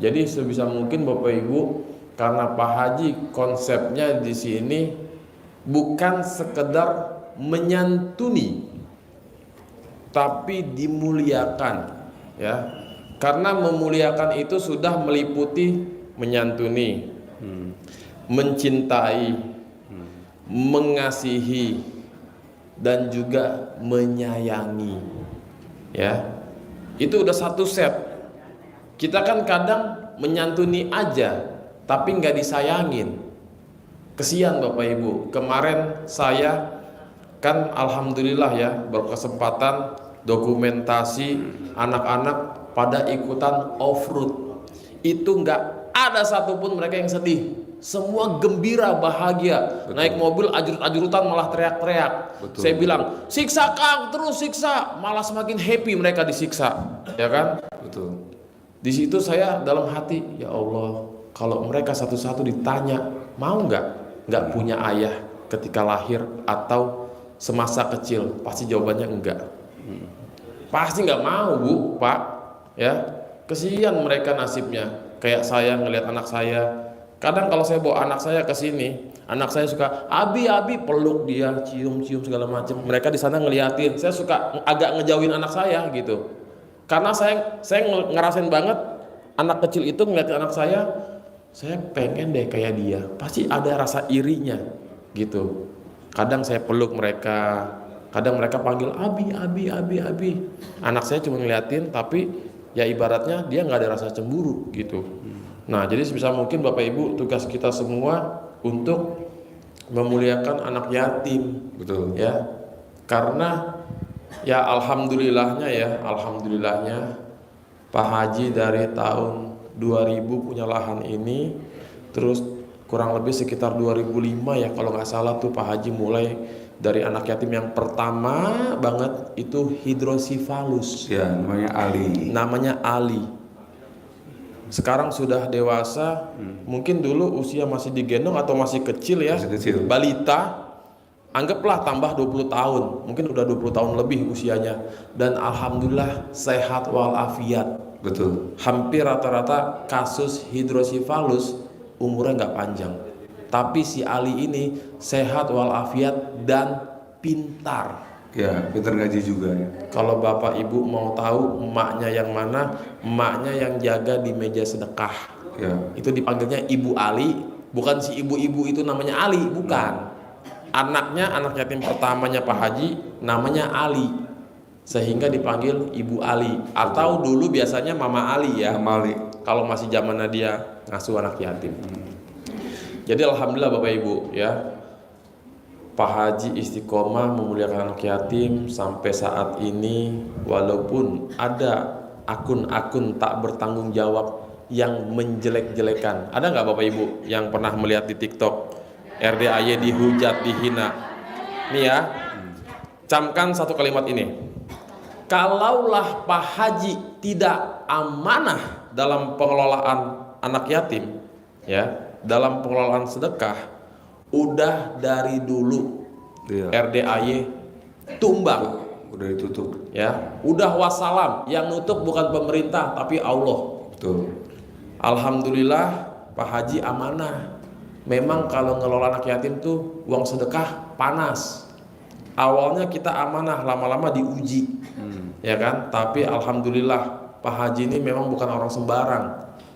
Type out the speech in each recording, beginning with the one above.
Jadi sebisa mungkin Bapak Ibu, karena Pak Haji konsepnya di sini bukan sekedar menyantuni, tapi dimuliakan, ya. Karena memuliakan itu sudah meliputi menyantuni, mencintai, mengasihi, dan juga menyayangi, ya. Itu udah satu set. Kita kan kadang menyantuni aja tapi nggak disayangin. Kesian Bapak Ibu. Kemarin saya kan alhamdulillah ya berkesempatan dokumentasi anak-anak pada ikutan off-road. Itu nggak ada satupun mereka yang sedih. Semua gembira, bahagia. Betul. Naik mobil ajurut-ajurutan malah teriak-teriak. Saya bilang, siksa Kang, terus siksa. Malah semakin happy mereka disiksa, ya kan? Betul. Di situ saya dalam hati, ya Allah, kalau mereka satu-satu ditanya, mau nggak punya ayah ketika lahir atau semasa kecil, pasti jawabannya enggak. Pasti nggak mau, Bu, Pak, ya. Kesian mereka nasibnya. Kayak saya ngelihat anak saya. Kadang kalau saya bawa anak saya ke sini, anak saya suka abi peluk dia, cium segala macam. Mereka di sana ngeliatin. Saya suka agak ngejauhin anak saya gitu. Karena saya ngerasain banget anak kecil itu ngeliatin anak saya pengen deh kayak dia. Pasti ada rasa irinya gitu. Kadang saya peluk mereka, kadang mereka panggil abi. Anak saya cuma ngeliatin, tapi ya ibaratnya dia nggak ada rasa cemburu gitu. Nah, jadi sebisa mungkin Bapak Ibu, tugas kita semua untuk memuliakan anak yatim. Betul. Ya. Karena ya alhamdulillahnya Pak Haji dari tahun 2000 punya lahan ini, terus kurang lebih sekitar 2005 ya kalau nggak salah tuh Pak Haji mulai dari anak yatim yang pertama banget itu hidrosifalus. Ya, namanya Ali. Sekarang sudah dewasa, mungkin dulu usia masih digendong atau masih kecil ya, balita, anggaplah tambah 20 tahun, mungkin udah 20 tahun lebih usianya, dan alhamdulillah sehat walafiat. Betul. Hampir rata-rata kasus hidrosifalus umurnya nggak panjang, tapi si Ali ini sehat walafiat dan pintar. Ya, pintar ngaji juga ya. Kalau Bapak Ibu mau tahu emaknya yang mana, emaknya yang jaga di meja sedekah. Ya. Itu dipanggilnya Ibu Ali, bukan si ibu-ibu itu namanya Ali, bukan. Anaknya, anak yatim pertamanya Pak Haji namanya Ali, sehingga dipanggil Ibu Ali. Atau dulu biasanya Mama Ali ya. Mama Ali. Kalau masih zamannya dia ngasuh anak yatim. Jadi alhamdulillah Bapak Ibu ya, Pak Haji istiqomah memuliakan anak yatim sampai saat ini. Walaupun ada akun-akun tak bertanggung jawab yang menjelek-jelekan. Ada nggak Bapak Ibu yang pernah melihat di TikTok RDAY dihujat, dihina? Nih ya, camkan satu kalimat ini. Kalaulah Pak Haji tidak amanah dalam pengelolaan anak yatim, ya, dalam pengelolaan sedekah, udah dari dulu RDAY tumbang, udah ditutup ya, udah wassalam. Yang nutup bukan pemerintah tapi Allah. Betul. Alhamdulillah Pak Haji amanah. Memang kalau ngelola anak yatim tuh uang sedekah panas. Awalnya kita amanah, lama-lama diuji, ya kan. Tapi alhamdulillah Pak Haji ini memang bukan orang sembarang.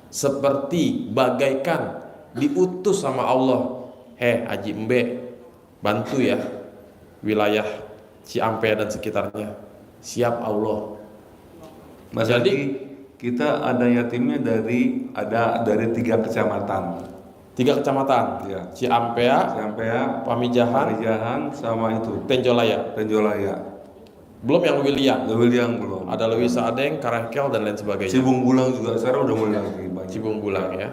Seperti bagaikan diutus sama Allah. Haji Mbe, bantu ya wilayah Ciampea dan sekitarnya. Siap Allah. Mas Jadi kita ada yatimnya dari 3 kecamatan. 3 kecamatan. Ya. Ciampea, Pamijahan, sama itu Tenjolaya. Belum yang William belum. Ada Lewi Sadeng, Karangkel dan lain sebagainya. Cibung Bulang juga sekarang udah mulai lagi banyak. Cibung Bulang ya.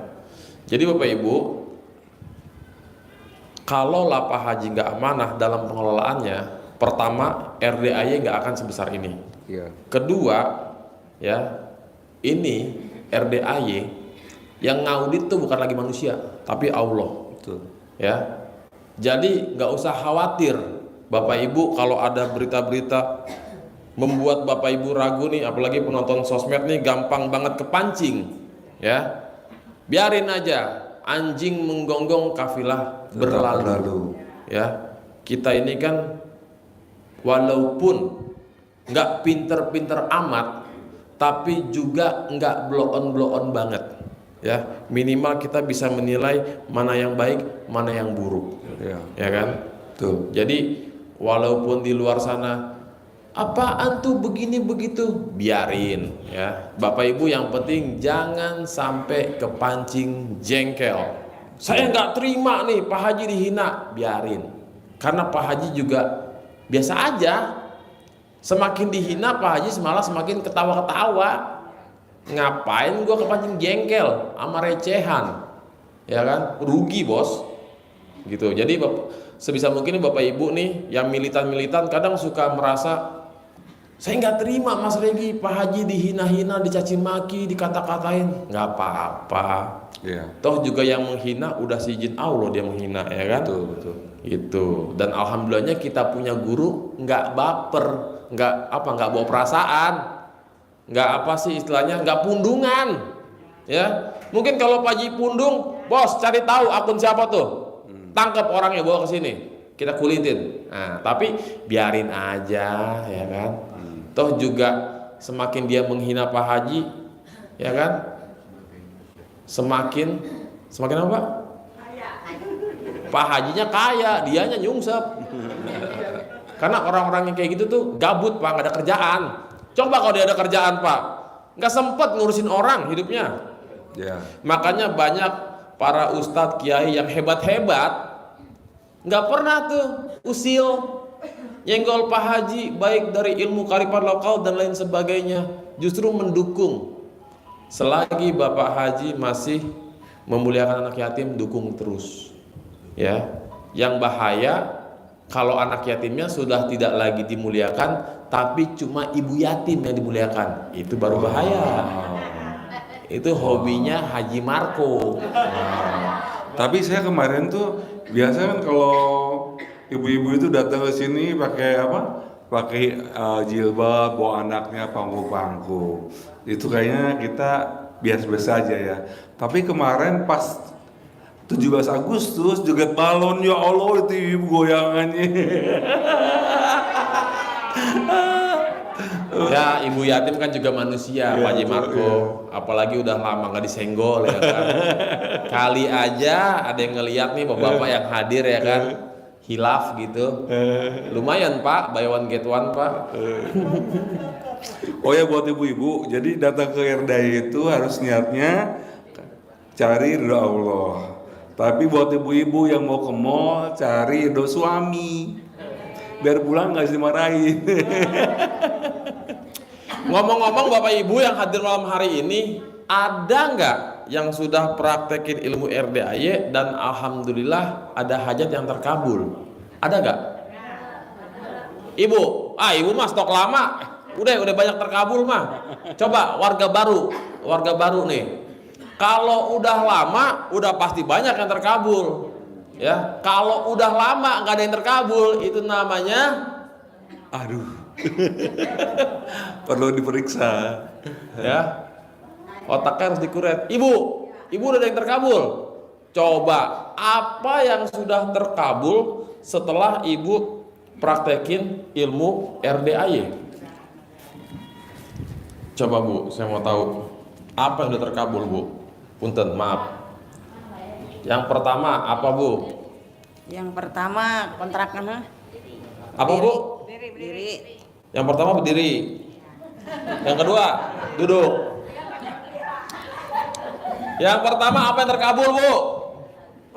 Jadi Bapak Ibu, kalau Pak Haji nggak amanah dalam pengelolaannya, pertama RDAY nggak akan sebesar ini. Ya. Kedua, ya ini RDAY yang ngaudit tuh bukan lagi manusia, tapi Allah. Betul. Ya, jadi nggak usah khawatir, Bapak Ibu, kalau ada berita-berita membuat Bapak Ibu ragu nih, apalagi penonton sosmed nih gampang banget kepancing. Ya, biarin aja anjing menggonggong kafilah berlalu. Ya, kita ini kan walaupun nggak pinter-pinter amat, tapi juga nggak blow on banget. Ya, minimal kita bisa menilai mana yang baik, mana yang buruk. Ya kan? Tuh. Jadi walaupun di luar sana apaan tuh begini begitu, biarin ya. Bapak Ibu yang penting jangan sampai kepancing jengkel. Saya nggak terima nih Pak Haji dihina, biarin. Karena Pak Haji juga biasa aja. Semakin dihina Pak Haji malah semakin ketawa-ketawa. Ngapain gua kepancing jengkel sama recehan? Ya kan? Rugi, Bos. Gitu. Jadi sebisa mungkin Bapak Ibu nih yang militan-militan kadang suka merasa saya nggak terima Mas Regi Pak Haji dihina-hina, dicaci maki, dikata-katain. Nggak apa-apa. Toh juga yang menghina udah seizin Allah dia menghina, ya kan? Betul. Itu. Dan alhamdulillahnya kita punya guru nggak baper, nggak bawa perasaan, nggak apa sih istilahnya, nggak pundungan. Ya, mungkin kalau Pak Haji pundung, bos cari tahu akun siapa tuh, tangkap orangnya bawa ke sini, kita kulitin. Nah, tapi biarin aja, ya kan? Toh juga semakin dia menghina Pak Haji, ya kan? Semakin apa? Pak Hajinya kaya, dianya nyungsep. Karena orang-orang yang kayak gitu tuh gabut Pak, nggak ada kerjaan. Coba kalau dia ada kerjaan Pak, nggak sempet ngurusin orang hidupnya. Makanya banyak para ustadz kiai yang hebat-hebat nggak pernah tuh usil nyenggol Pak Haji, baik dari ilmu kearifan lokal dan lain sebagainya, justru mendukung. Selagi Bapak Haji masih memuliakan anak yatim, dukung terus. Ya, yang bahaya kalau anak yatimnya sudah tidak lagi dimuliakan, tapi cuma ibu yatim yang dimuliakan, itu baru bahaya. Itu hobinya Haji Marco. Tapi saya kemarin tuh biasa kan kalau ibu-ibu itu datang ke sini pakai apa? Pakai jilbab, bawa anaknya pangku-pangku. Itu kayaknya kita biasa-biasa aja ya. Tapi kemarin pas 17 Agustus joget balon, ya Allah itu ibu goyangannya. Ya, ibu yatim kan juga manusia, Pak Haji Marco. Apalagi udah lama nggak disenggol, ya kan. Kali aja ada yang ngeliat nih bapak-bapak yang hadir, ya kan, hilaf gitu. Lumayan Pak, buy one get one Pak. Oh ya, buat ibu-ibu, jadi datang ke RDI itu harus niatnya cari ridho Allah. Tapi buat ibu-ibu yang mau ke mall, cari ridho suami, biar pulang nggak dimarahin. Ngomong-ngomong Bapak Ibu yang hadir malam hari ini, ada nggak yang sudah praktekin ilmu RDAY dan alhamdulillah ada hajat yang terkabul? Ada nggak? Ibu, ibu mah stok lama, udah banyak terkabul mah. Coba warga baru nih. Kalau udah lama, udah pasti banyak yang terkabul. Ya, kalau udah lama nggak ada yang terkabul, itu namanya, perlu diperiksa. Ya, otaknya harus dikuret. Ibu udah ada yang terkabul. Coba apa yang sudah terkabul setelah ibu praktekin ilmu RDAY? Coba Bu, saya mau tahu apa yang sudah terkabul Bu. Punten, maaf. Yang pertama apa Bu? Yang pertama kontrakan Apa Bu? berdiri. Yang pertama berdiri. Yang kedua duduk. Yang pertama apa yang terkabul Bu?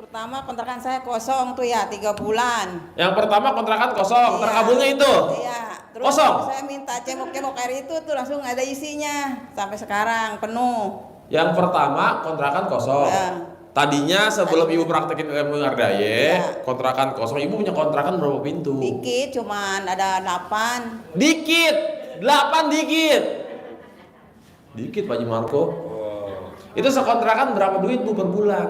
Pertama kontrakan saya kosong tuh ya 3 bulan. Yang pertama kontrakan kosong, terkabulnya itu? Iya. Terus Kosong? saya minta cemok-cemok air itu tuh langsung ada isinya. Sampai sekarang penuh. Yang pertama kontrakan kosong. Ya. Tadinya sebelum ibu praktekin ilmu RDAY, Ya. kontrakan kosong. Ibu punya kontrakan berapa pintu? Dikit cuman ada 8. Dikit, 8 dikit. Dikit Pak Haji Marco. Itu sekontrakan berapa duit Bu per bulan?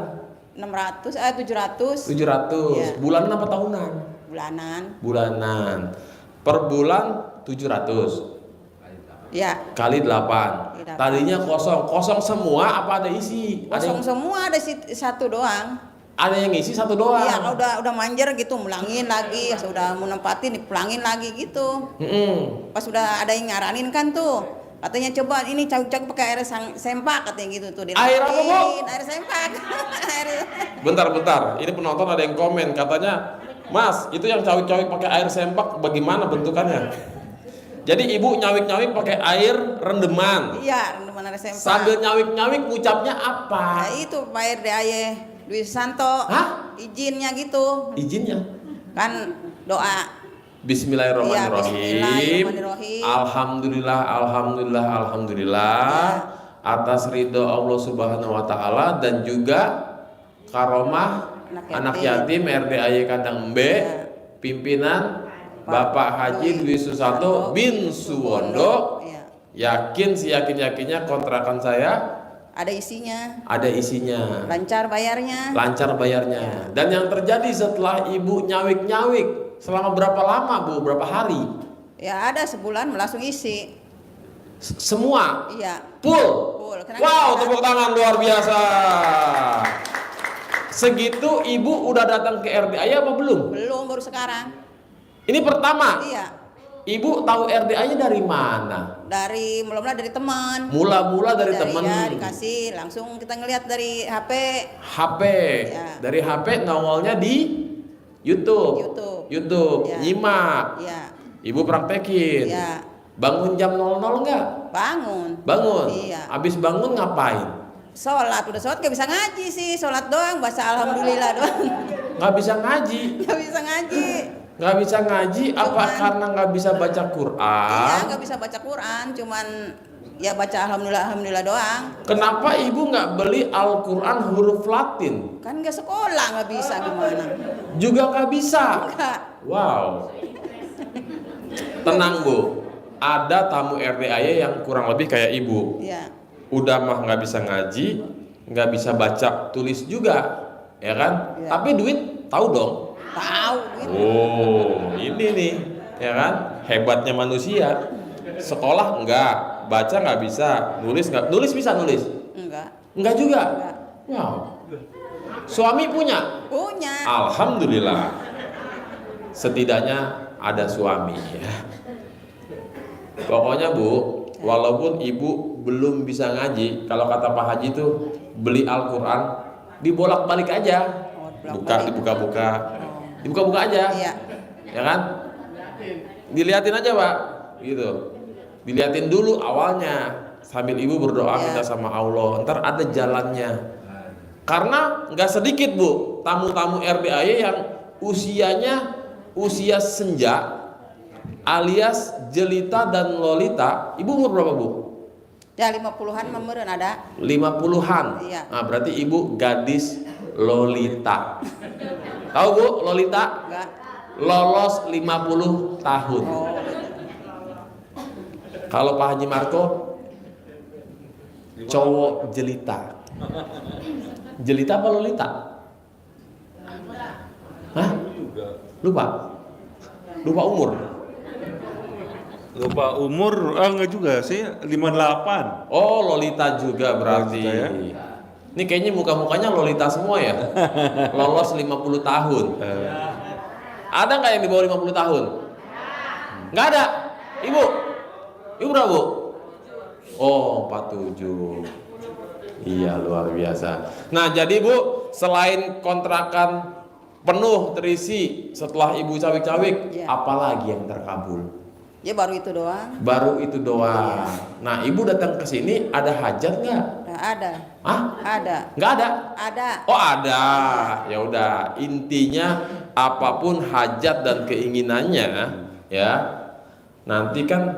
700. 700. Ya. Bulanan apa tahunan? Bulanan. Bulanan. Per bulan 700. Ya. kali 8. Kali 8. Tadinya kosong semua apa ada isi? Kosong semua, ada satu doang. Ada yang isi satu doang. Iya, udah manjer gitu, mulangin lagi, sudah mau nempatin dipulangin lagi gitu. Pas sudah ada yang nyaranin kan tuh, katanya coba ini cawik-cawik pakai air sempak katanya gitu tuh. Air apa, Bu? Air sempak. Bentar, ini penonton ada yang komen katanya, Mas, itu yang cawik-cawik pakai air sempak bagaimana bentukannya? Jadi ibu nyawik-nyawik pakai air rendeman. Iya, rendeman air sempak. Sambil nyawik-nyawik ngucapnya apa? Nah, itu Pak RDAY Dwi Santo. Hah? Izinnya gitu. Izinnya? Kan doa. Bismillahirrahmanirrahim. Iya, Bismillahirrahmanirrahim. Alhamdulillah. Atas ridho Allah Subhanahu wa taala dan juga karomah anak yatim RDAY Kandang Embe, pimpinan Bapak Haji Dwi Susanto bin Suwondo. Yakin seyakin-yakinnya kontrakan saya ada isinya. Ada isinya. Lancar bayarnya. Dan yang terjadi setelah ibu nyawik-nyawik selama berapa lama, Bu? Berapa hari? Ya ada sebulan langsung isi. Semua? Iya. Full. Wow, tepuk tangan luar biasa. Segitu ibu udah datang ke RDAY apa belum? Belum, baru sekarang. Ini pertama. Iya. Ibu tahu RDAY dari mana? Mula-mula dari teman. Mula-mula dari teman. Ya, dikasih langsung kita ngelihat dari HP. Ya. Dari HP nongolnya di YouTube. Ya. Nyimak. Ya. Ibu praktekin. Ya. Bangun jam 00 enggak? Bangun. Iya. Habis bangun ngapain? Udah sholat gak bisa ngaji sih, sholat doang, baca alhamdulillah doang. Nggak bisa ngaji. Nggak bisa ngaji apa karena nggak bisa baca Quran? Iya, nggak bisa baca Quran, cuman ya baca alhamdulillah doang. Kenapa ibu nggak beli Al-Quran huruf Latin? Kan nggak sekolah, nggak bisa gimana? Juga nggak bisa. Nggak. Wow. Tenang, Bu. Ada tamu RDAY yang kurang lebih kayak ibu. Iya. Udah mah nggak bisa ngaji, nggak bisa baca tulis juga, ya kan? Iya. Tapi duit tahu dong. Tahu. Oh, ini nih, ya kan? Hebatnya manusia. Sekolah enggak, baca nggak bisa, nulis nggak, nulis bisa nulis? Enggak juga. Enggak. Wow. Suami punya? Punya. Alhamdulillah. Setidaknya ada suami. Ya. Pokoknya Bu, walaupun ibu belum bisa ngaji, kalau kata Pak Haji tuh beli Al-Quran, dibolak-balik aja, dibuka-buka aja, Iya. ya kan? Diliatin aja Pak, gitu. Diliatin dulu awalnya, sambil ibu berdoa minta sama Allah, ntar ada jalannya. Karena nggak sedikit Bu, tamu-tamu RDAY yang usianya usia senja, alias jelita dan lolita. Ibu umur berapa Bu? Ya 50-an memeran ada. 50-an. Iya. Nah, berarti ibu gadis lolita. Tahu Bu, lolita? Enggak. Lolos 50 tahun. Oh. Kalau Pak Haji Marco cowok jelita. Jelita apa lolita? Hah? Lupa umur. Lupa umur, enggak juga sih, 58. Oh, lolita juga berarti. Lolita, ya? Ini kayaknya muka-mukanya lolita semua ya. Lolos 50 tahun. Ada nggak yang di bawah 50 tahun? Nggak ada. Ibu berapa Bu? Oh, 47. Iya, luar biasa. Nah, jadi Bu, selain kontrakan penuh terisi setelah ibu cawik-cawik, apalagi yang terkabul? Ya baru itu doang. Baru itu doang. Nah, ibu datang ke sini ada hajat nggak? Nggak ada. Hah? Ada. Nggak ada? Ada. Oh, ada. Ya udah, intinya apapun hajat dan keinginannya, ya. Nanti kan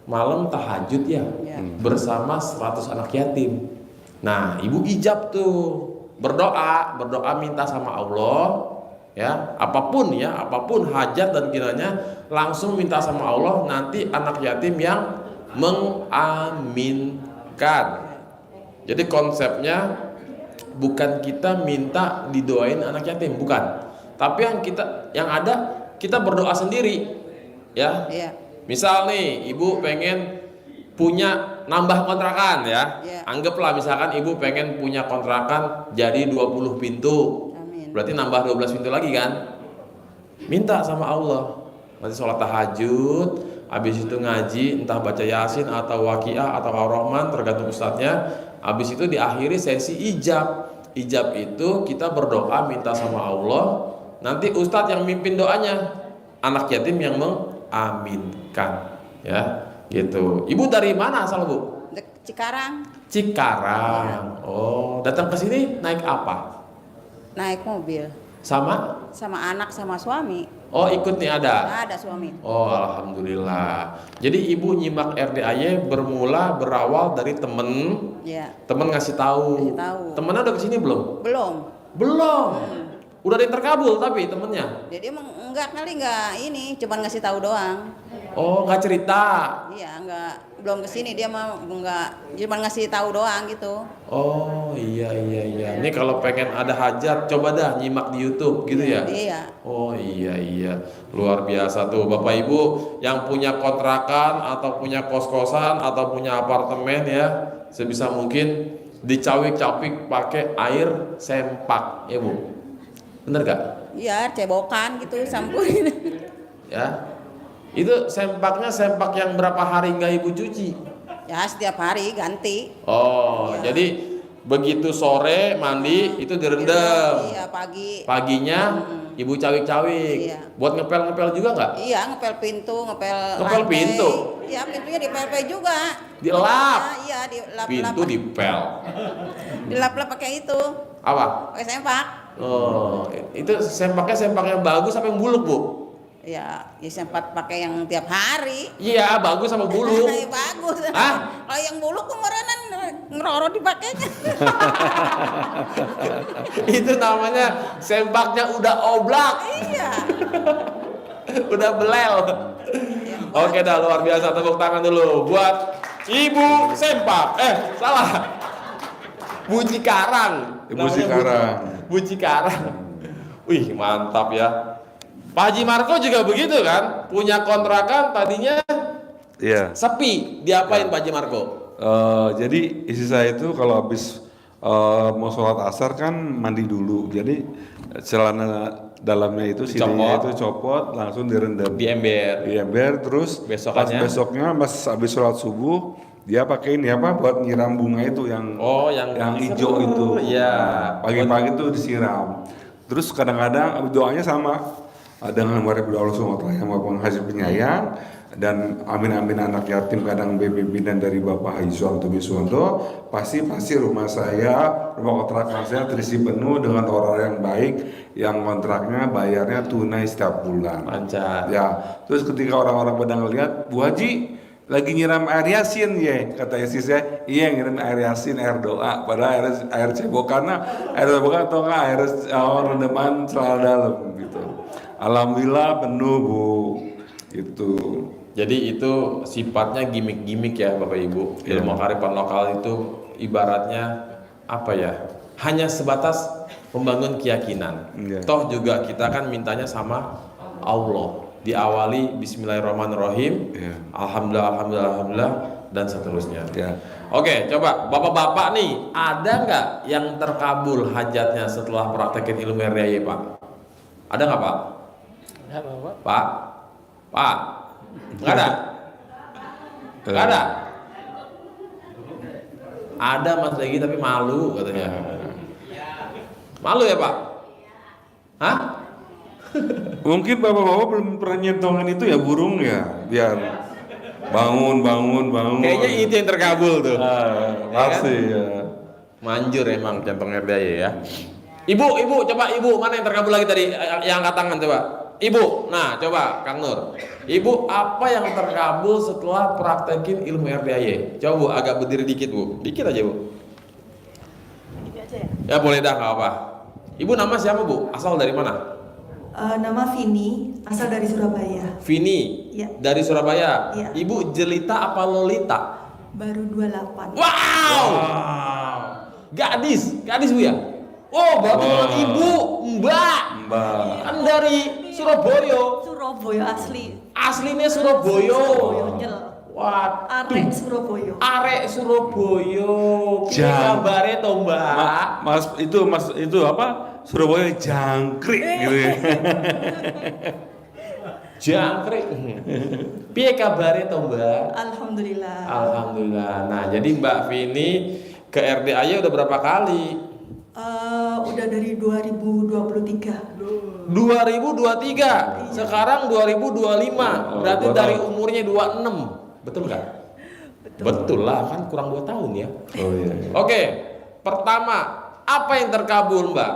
malam tahajud ya, bersama 100 anak yatim. Nah, ibu ijab tuh, berdoa minta sama Allah. Ya, apapun hajat dan kiranya langsung minta sama Allah, nanti anak yatim yang mengaminkan. Jadi konsepnya bukan kita minta didoain anak yatim, bukan. Tapi yang ada kita berdoa sendiri. Ya. Iya. Misal nih, ibu pengen punya nambah kontrakan ya. Iya. Anggaplah misalkan ibu pengen punya kontrakan jadi 20 pintu. Amin. Berarti nambah 12 pintu lagi kan? Minta sama Allah. Nanti sholat tahajud, habis itu ngaji, entah baca Yasin atau Waqiah atau Ar-Rahman tergantung ustadznya. Habis itu diakhiri sesi ijab. Ijab itu kita berdoa minta sama Allah. Nanti ustadz yang mimpin doanya, anak yatim yang mengaminkan, ya. Gitu. Ibu dari mana asal Bu? Cikarang. Cikarang. Oh, datang ke sini naik apa? Naik mobil. Sama? Sama anak sama suami. Oh, ikut nih ada. Ada suami. Oh, alhamdulillah. Jadi ibu nyimak RDAY berawal dari temen. Ya. Temen ngasih tahu. Ngasih tahu. Temennya udah kesini belum? Belum. Belum. Udah ada yang terkabul tapi temennya. Jadi emang enggak kali enggak ini, cuman ngasih tahu doang. Oh, nggak cerita. Iya, enggak belum kesini dia mah enggak, cuman ngasih tahu doang gitu. Oh, iya. Ini kalau pengen ada hajat coba dah nyimak di YouTube gitu ya. Iya. Oh iya. Luar biasa tuh Bapak Ibu yang punya kontrakan atau punya kos-kosan atau punya apartemen ya, sebisa mungkin dicawik-cawik pakai air sempak, ya Bu. Bener gak? Iya, cebokan gitu sampurin. Ya. Itu sempaknya sempak yang berapa hari nggak Ibu cuci? Ya, setiap hari ganti. Oh, Ya. jadi begitu sore mandi itu direndam. Iya, pagi. Paginya Ibu cawik-cawik. Iya. Buat ngepel-ngepel juga nggak? Iya, ngepel pintu, ngepel Ngepel lantai. pintu? Iya, pintunya dipel-pel juga. Dilap. Iya, dilap-lap. Pintu dipel. Dilap-lap pakai itu. Apa? Pakai sempak. Oh, itu sempaknya sempak yang bagus apa yang buluk, Bu? Ya sempat pakai yang tiap hari. Iya, bagus sama buluk. Iya, bagus. Hah? Kalau yang buluk kemarin ngeroro dipakainya. Itu namanya sempaknya udah oblak. Iya. Udah belel. Oke dah, luar biasa, tepuk tangan dulu buat Ibu Sempak. Salah. Bu Cikarang. Ibu Cikarang. Bu Cikarang. Wih, mantap ya. Pak Haji Marco juga begitu kan? Punya kontrakan tadinya Iya. sepi. Diapain Pak Haji Marco? Jadi isi saya itu kalau habis mau sholat asar kan mandi dulu. Jadi celana dalamnya itu sininya itu copot langsung direndam Di ember. di ember, terus Besokannya? pas besoknya pas habis sholat subuh dia pakai ini apa buat nyiram bunga itu yang Oh, yang hijau itu. Iya. Nah, pagi-pagi tuh disiram. Terus kadang-kadang doanya sama dengan berdoa Allah SWT yang Maha Pengasih Penyayang, dan amin anak yatim kadang BPB dan dari Bapak Haji Suwanto Biswanto, pasti rumah kontrakan saya terisi penuh dengan orang yang baik yang kontraknya bayarnya tunai setiap bulan. Lancar. Ya, terus ketika orang-orang pada ngelihat Bu Haji lagi nyiram air yasin ya, kata istri saya, iya nyiram air yasin, air doa, padahal air cebokan, air cebokan atau enggak air rendaman celana dalam gitu. Alhamdulillah penuh Bu, itu. Jadi itu sifatnya gimmick-gimmick ya Bapak Ibu. Ilmu kearifan lokal itu ibaratnya apa ya? Hanya sebatas membangun keyakinan. Iya. Toh juga kita kan mintanya sama Allah. Diawali Bismillahirrahmanirrahim, Alhamdulillah dan seterusnya. Ya. Oke, coba Bapak-bapak nih, ada nggak yang terkabul hajatnya setelah praktekin ilmu RDAY Pak? Ada nggak Pak? Ada Bapak. Pak, nggak ada? Nggak ada? Ada Mas Regi tapi malu katanya. Malu ya Pak? Hah? Mungkin bapak-bapak belum pernah nyentongin itu ya burung ya, biar bangun. Kayaknya itu yang terkabul tuh. Pasti ya. Manjur emang centong RDAY ya. Ibu, coba ibu, mana yang terkabul lagi tadi yang angkat tangan coba. Ibu, nah coba Kang Nur. Ibu, apa yang terkabul setelah praktekin ilmu RDAY? Coba Bu, agak berdiri dikit Bu. Dikit aja Bu. Ini aja ya. Ya boleh dah, nggak apa. Ibu nama siapa Bu? Asal dari mana? Nama Vini, asal dari Surabaya. Vini. Iya. Dari Surabaya. Iya. Ibu Jelita apa Lolita? Baru 28. Wow. Gadis Bu ya? Oh, berarti bukan ibu, Mbak. Kan dari Surabaya. Surabaya asli. Aslinya Surabaya. Surabaya nyel. Waduh. Arek Surabaya. Arek Surabaya. Piye Jang. kabare to, Mbak? Mas itu apa? Surabaya jangkrik gitu ya. Jangkrik. Piye kabare to, Mbak? Alhamdulillah. Alhamdulillah. Nah, jadi Mbak Vini ke RDAY udah berapa kali? Udah dari 2023. 2023. Sekarang 2025. Berarti dua dari tahun. umurnya 26. Betul nggak? Betul lah, kan kurang 2 tahun ya. Oh iya. Oke, pertama, apa yang terkabul, Mbak?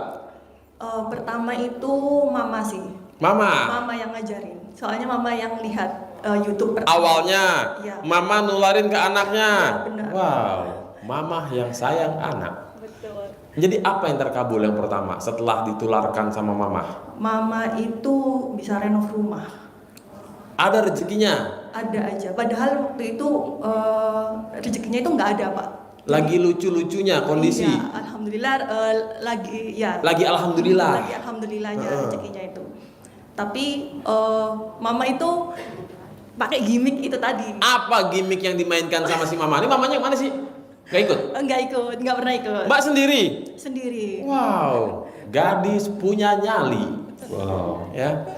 Pertama itu mama sih. Mama. Mama yang ngajarin. Soalnya mama yang lihat YouTube pertama. Awalnya, Iya. mama nularin ke anaknya. Iya, benar. Wow, mama yang sayang anak. Betul. Jadi apa yang terkabul yang pertama setelah ditularkan sama mama? Mama itu bisa renov rumah. Ada rezekinya? Ada aja. Padahal waktu itu rezekinya itu nggak ada, Pak. Lagi lucu-lucunya kondisi? Iya, alhamdulillah lagi ya. Lagi alhamdulillah? Lagi alhamdulillahnya rezekinya itu. Tapi mama itu pakai gimmick itu tadi. Apa gimmick yang dimainkan sama si mama? Ini mamanya yang mana sih? Gak ikut? Nggak pernah ikut. Mbak sendiri? Sendiri. Wow, gadis punya nyali. Wow. Ya.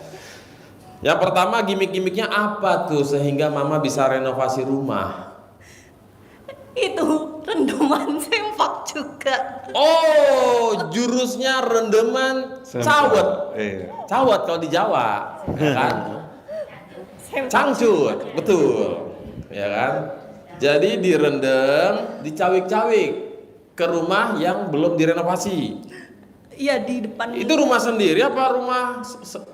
Yang pertama gimmick-gimmicknya apa tuh sehingga mama bisa renovasi rumah? Itu rendaman sempak juga. Oh, jurusnya rendeman cawet. Cawet kalau di Jawa, ya kan? Cangcut, betul. Ya kan? Jadi direndam, dicawik-cawik ke rumah yang belum direnovasi. Iya, di depan. Itu rumah sendiri apa rumah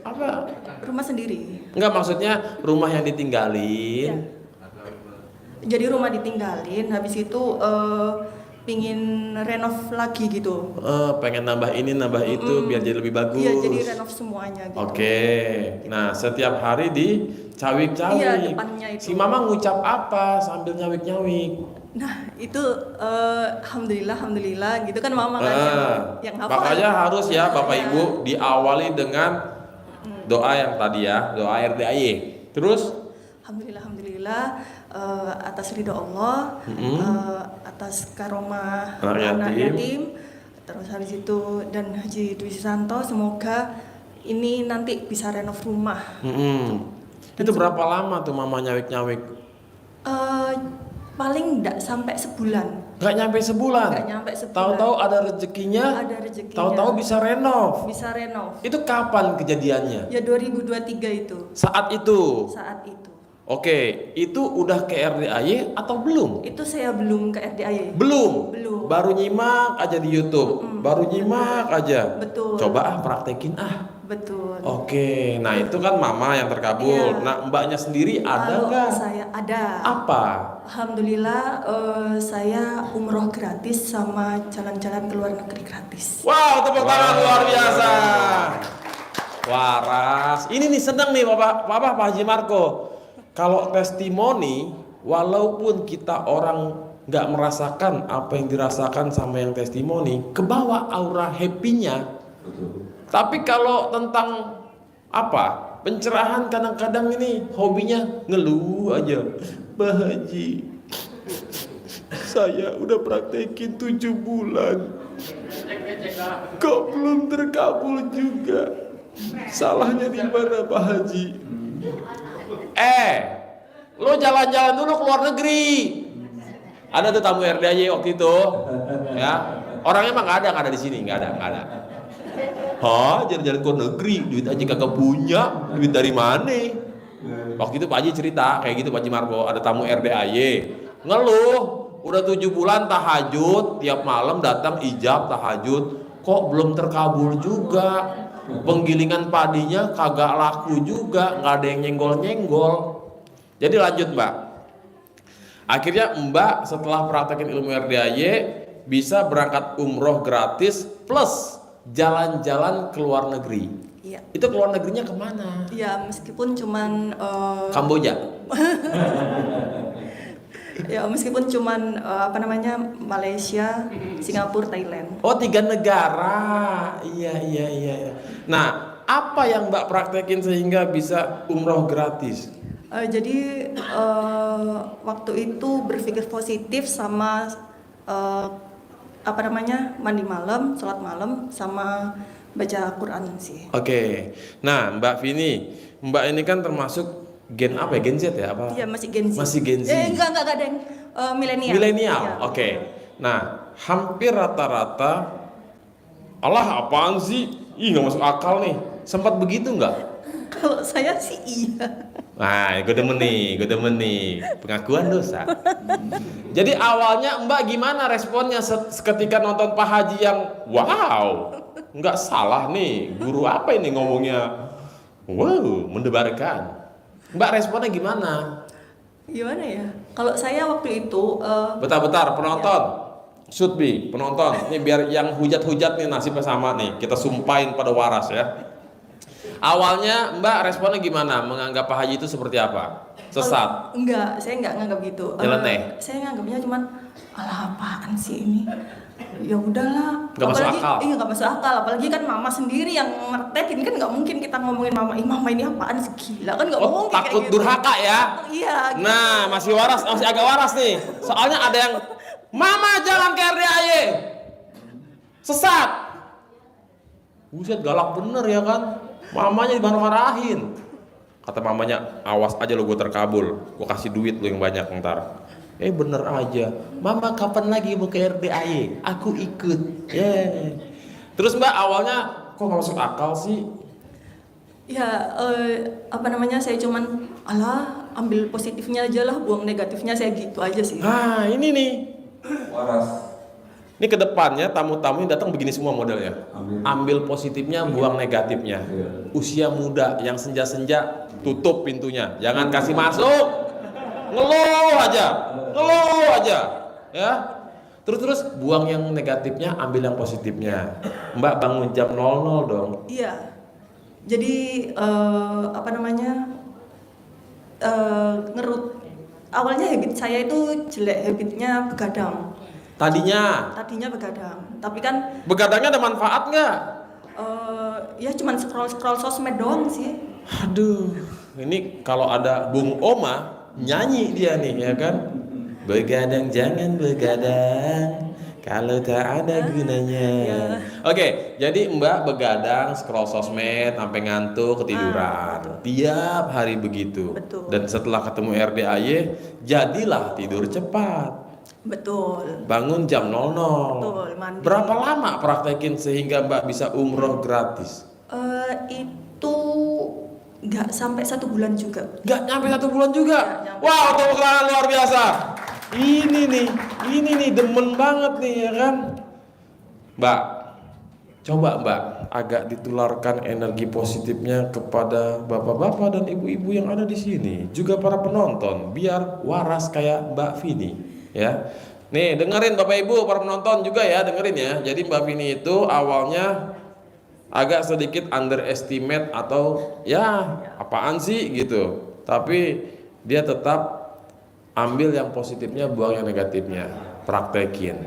apa? Rumah sendiri. Enggak, maksudnya rumah yang ditinggalin. Jadi rumah ditinggalin, habis itu pingin renov lagi gitu. Pengen nambah ini, nambah itu biar jadi lebih bagus. Iya, jadi renov semuanya gitu. Oke. Nah, setiap hari dicawik-cawik. Iya, depannya itu. Si mama ngucap apa sambil nyawik-nyawik? Nah, itu alhamdulillah gitu kan mama kan yang hafal. Makanya harus ya Bapak Ibu diawali dengan doa yang tadi ya, doa RDAY. Terus Alhamdulillah atas ridho Allah, atas karomah Anak anak yatim. yatim, terus habis itu dan Haji Dwi Susanto, semoga ini nanti bisa renov rumah. Itu berapa lama tuh mama nyawik-nyawik? Paling enggak sampai sebulan. Gak nyampe sebulan. Nggak nyampe sebulan. Tahu-tahu ada rezekinya. Ada rezekinya. Tahu-tahu bisa renov. Bisa renov. Itu kapan kejadiannya? Ya 2023 itu. Saat itu. Saat itu. Oke, itu udah ke RDAY atau belum? Itu saya belum ke RDAY. Belum. Belum. Baru nyimak aja di YouTube. Baru nyimak aja. Betul. Coba praktekin Betul. Oke, nah itu kan mama yang terkabul. Iya. Nah, mbaknya sendiri ada Kalau nggak? saya ada. Apa? Alhamdulillah saya umroh gratis sama jalan-jalan ke luar negeri gratis. Wow, tepuk tangan luar biasa. Waras. Ini nih seneng nih Pak Haji Marco. Kalau testimoni, walaupun kita orang nggak merasakan apa yang dirasakan sama yang testimoni, kebawa aura happy-nya. Tapi kalau tentang apa pencerahan, kadang-kadang ini hobinya ngeluh aja. Pak Haji, saya udah praktekin 7 bulan, kok belum terkabul juga. Salahnya di mana Pak Haji? Lo jalan-jalan dulu ke luar negeri. Ada tuh tamu RDAY waktu itu, ya. Orangnya emang nggak ada di sini, nggak ada. Hah, jalan-jalan ke luar negeri, duit aja kagak punya, duit dari mana? Waktu itu Pak Haji cerita kayak gitu, Pak Haji Marco, ada tamu RDAY, ngeluh, udah 7 bulan tahajud, tiap malam datang ijab tahajud, kok belum terkabul juga, penggilingan padinya kagak laku juga, nggak ada yang nyenggol-nyenggol. Jadi lanjut Mbak, akhirnya Mbak setelah praktekin ilmu RDAY bisa berangkat umroh gratis plus jalan-jalan ke luar negeri. Iya. Itu ke luar negerinya kemana? Ya meskipun cuman Kamboja. ya meskipun cuman Malaysia, Singapura, Thailand. Oh, 3 negara. Iya. Nah, apa yang Mbak praktekin sehingga bisa umroh gratis? Jadi waktu itu berpikir positif sama mandi malam, sholat malam, sama baca Quran sih. Oke. Nah, Mbak Vini, Mbak ini kan termasuk gen apa ya? Gen Z ya apa? Iya, masih Gen Z. Masih Gen Z. Enggak ada yang milenial. Milenial. Iya. Oke. Nah, hampir rata-rata Allah apaan sih? Ih, nggak masuk akal nih. Sempat begitu nggak? Kalau saya sih iya. Nah, gue demen nih, pengakuan dosa. Jadi awalnya Mbak gimana responnya ketika nonton Pak Haji yang wow, nggak salah nih, guru apa ini ngomongnya, wow, mendebarkan. Mbak responnya gimana? Gimana ya? Kalau saya waktu itu Bentar, penonton, should be penonton. Ini biar yang hujat-hujat nih nasibnya sama nih, kita sumpahin pada waras ya. Awalnya Mbak responnya gimana? Menganggap Pak Haji itu seperti apa? Sesat? enggak, saya enggak nganggap gitu. Nyeleneh? Saya nganggapnya cuman alah apaan sih ini? Ya udahlah. Nggak masuk akal? Iya, nggak masuk akal. Apalagi kan mama sendiri yang ngertekin, kan nggak mungkin kita ngomongin mama ini apaan sih, gila kan nggak mungkin. Takut kayak gitu. durhaka ya? Iya. Gitu. Nah, masih agak waras nih. Soalnya ada yang Mama jangan ke RDAY. Sesat. Buset, galak bener ya kan? Mamanya dimarah-marahin. Kata mamanya, awas aja lo gue terkabul. Gue kasih duit lo yang banyak ntar. Bener aja. Mama kapan lagi mau ke RDAY? Aku ikut. Terus Mbak awalnya kok gak masuk akal sih? Ya, saya cuman alah ambil positifnya aja lah, buang negatifnya, saya gitu aja sih. Nah, ini nih. Waras. Ini ke depannya tamu-tamu yang datang begini semua modelnya. Amin. Ambil positifnya, buang negatifnya. Iya. Usia muda yang senja-senja, tutup pintunya. Jangan kasih masuk. Ngeluh aja. Ya. Terus buang yang negatifnya, ambil yang positifnya. Mbak bangun jam 00 dong. Iya. Jadi awalnya habit saya itu jelek, habitnya begadang. Tadinya Begadang, tapi kan begadangnya ada manfaat nggak? ya cuman scroll sosmed doang sih. Aduh, ini kalau ada Bung Oma nyanyi dia nih ya kan? Begadang jangan begadang kalau tak ada gunanya. Ya. Oke, jadi Mbak begadang scroll sosmed sampai ngantuk ketiduran. Tiap hari begitu. Betul. Dan setelah ketemu RDAY jadilah tidur cepat. Betul. Bangun jam 00. Betul, mandi. Berapa lama praktekin sehingga Mbak bisa umroh gratis? Itu nggak sampai 1 bulan juga. Gak nyampe 1 bulan juga. Nggak nyampe. Wow, tepuk tangan luar biasa. Ini nih demen banget nih ya kan. Mbak, coba Mbak agak ditularkan energi positifnya kepada bapak-bapak dan ibu-ibu yang ada di sini, juga para penonton, biar waras kayak Mbak Vini, ya. Nih, dengerin Bapak Ibu, para penonton juga ya, dengerin ya. Jadi Mbak Vini itu awalnya agak sedikit underestimate atau ya apaan sih gitu. Tapi dia tetap ambil yang positifnya, buang yang negatifnya, praktekin.